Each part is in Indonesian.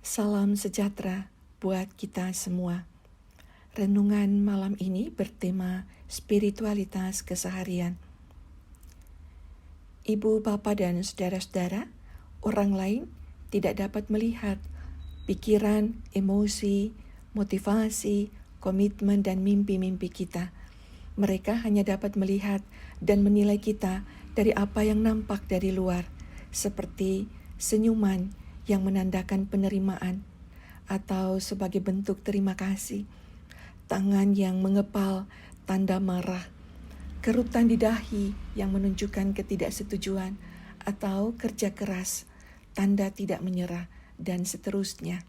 Salam sejahtera buat kita semua. Renungan malam ini bertema spiritualitas keseharian. Ibu, bapa, dan saudara-saudara, orang lain tidak dapat melihat pikiran, emosi, motivasi, komitmen, dan mimpi-mimpi kita. Mereka hanya dapat melihat dan menilai kita dari apa yang nampak dari luar, seperti senyuman yang menandakan penerimaan, atau sebagai bentuk terima kasih, tangan yang mengepal, tanda marah, kerutan di dahi yang menunjukkan ketidaksetujuan, atau kerja keras, tanda tidak menyerah, dan seterusnya.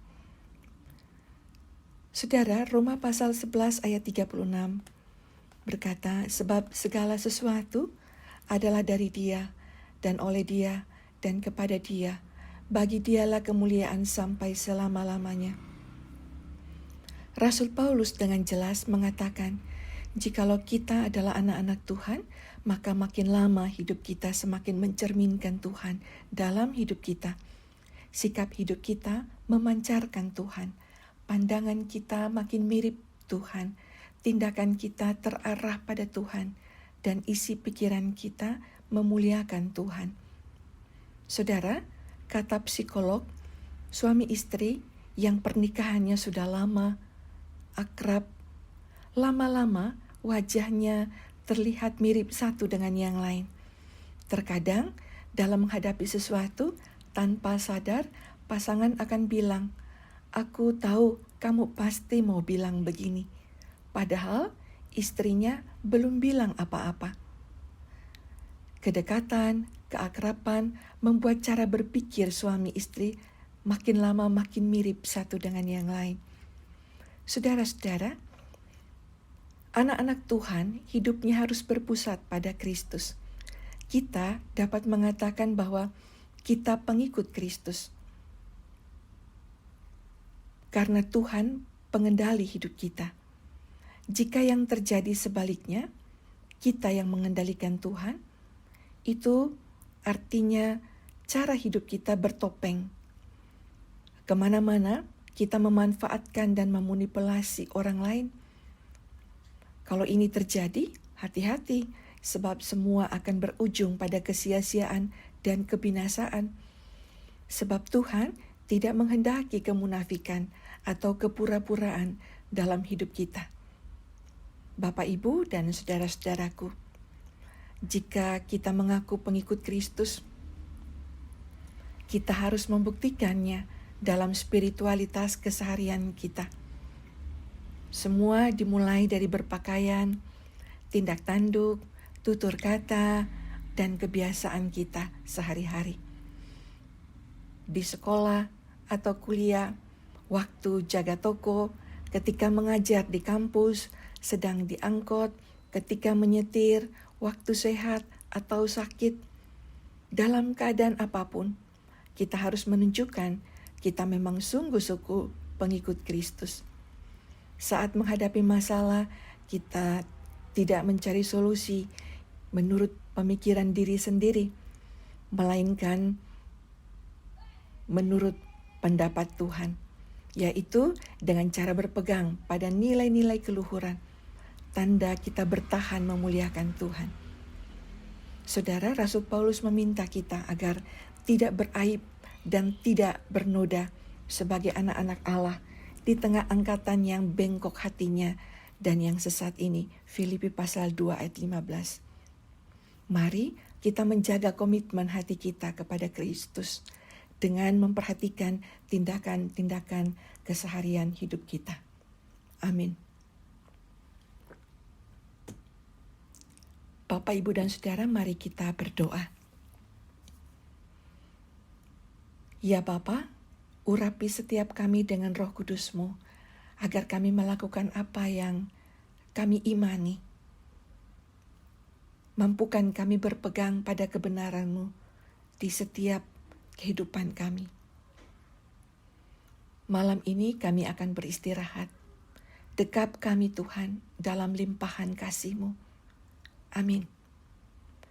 Saudara, Roma pasal 11 ayat 36 berkata, sebab segala sesuatu adalah dari Dia, dan oleh Dia, dan kepada Dia. Bagi Dialah kemuliaan sampai selama-lamanya. Rasul Paulus dengan jelas mengatakan, jikalau kita adalah anak-anak Tuhan, maka makin lama hidup kita semakin mencerminkan Tuhan dalam hidup kita. Sikap hidup kita memancarkan Tuhan. Pandangan kita makin mirip Tuhan. Tindakan kita terarah pada Tuhan. Dan isi pikiran kita memuliakan Tuhan. Saudara, kata psikolog, suami istri yang pernikahannya sudah lama, akrab, lama-lama wajahnya terlihat mirip satu dengan yang lain. Terkadang dalam menghadapi sesuatu, tanpa sadar pasangan akan bilang, aku tahu kamu pasti mau bilang begini. Padahal istrinya belum bilang apa-apa. Kedekatan, keakraban membuat cara berpikir suami istri makin lama makin mirip satu dengan yang lain. Saudara-saudara, anak-anak Tuhan hidupnya harus berpusat pada Kristus. Kita dapat mengatakan bahwa kita pengikut Kristus. Karena Tuhan pengendali hidup kita. Jika yang terjadi sebaliknya, kita yang mengendalikan Tuhan, itu artinya cara hidup kita bertopeng. Kemana-mana kita memanfaatkan dan memanipulasi orang lain. Kalau ini terjadi, hati-hati, sebab semua akan berujung pada kesia-siaan dan kebinasaan. Sebab Tuhan tidak menghendaki kemunafikan atau kepura-puraan dalam hidup kita. Bapak, Ibu, dan saudara-saudaraku, jika kita mengaku pengikut Kristus, kita harus membuktikannya dalam spiritualitas keseharian kita. Semua dimulai dari berpakaian, tindak tanduk, tutur kata, dan kebiasaan kita sehari-hari. Di sekolah atau kuliah, waktu jaga toko, ketika mengajar di kampus, sedang diangkut, ketika menyetir, waktu sehat atau sakit, dalam keadaan apapun, kita harus menunjukkan kita memang sungguh-sungguh pengikut Kristus. Saat menghadapi masalah, kita tidak mencari solusi menurut pemikiran diri sendiri, melainkan menurut pendapat Tuhan, yaitu dengan cara berpegang pada nilai-nilai keluhuran, tanda kita bertahan memuliakan Tuhan. Saudara, Rasul Paulus meminta kita agar tidak beraib dan tidak bernoda sebagai anak-anak Allah di tengah angkatan yang bengkok hatinya dan yang sesat ini. Filipi pasal 2 ayat 15. Mari kita menjaga komitmen hati kita kepada Kristus dengan memperhatikan tindakan-tindakan keseharian hidup kita. Amin. Bapak, Ibu, dan Saudara, mari kita berdoa. Ya Bapa, urapi setiap kami dengan Roh Kudus-Mu, agar kami melakukan apa yang kami imani. Mampukan kami berpegang pada kebenaran-Mu di setiap kehidupan kami. Malam ini kami akan beristirahat. Dekap kami Tuhan dalam limpahan kasih-Mu. Amin.